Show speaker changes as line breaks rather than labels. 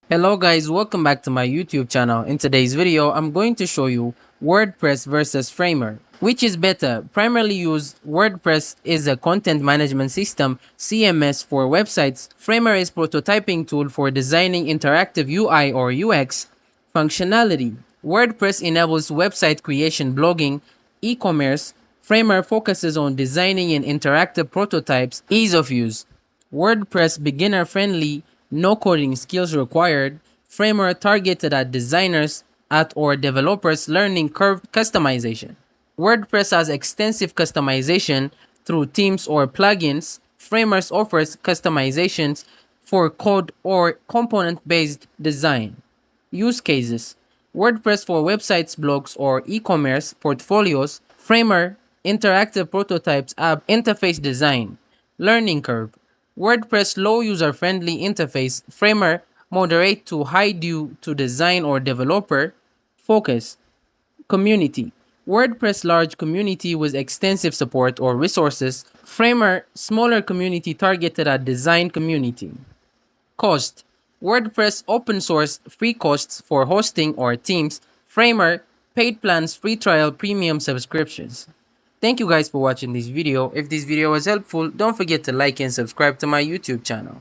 Hello guys, welcome back to my YouTube channel. In today's video, I'm going to show you WordPress versus Framer. Which is better? Primarily used, WordPress is a content management system, CMS for websites. Framer is prototyping tool for designing interactive UI or UX functionality. WordPress enables website creation, blogging, e-commerce. Framer focuses on designing and interactive prototypes, ease of use. WordPress beginner friendly, no coding skills required. Framer targeted at designers at or developers learning curve customization. WordPress has extensive customization through themes or plugins. Framers offers customizations for code or component-based design. Use cases: WordPress for websites, blogs, or e-commerce portfolios. Framer, interactive prototypes, app interface design. Learning curve: WordPress low user-friendly interface. Framer, moderate to high due to design or developer. Focus: community. WordPress large community with extensive support or resources. Framer smaller community targeted at design community. Cost: WordPress open source free costs for hosting or themes. Framer paid plans, free trial, premium subscriptions. Thank you guys for watching this video. If this video was helpful, don't forget to like and subscribe to my YouTube channel.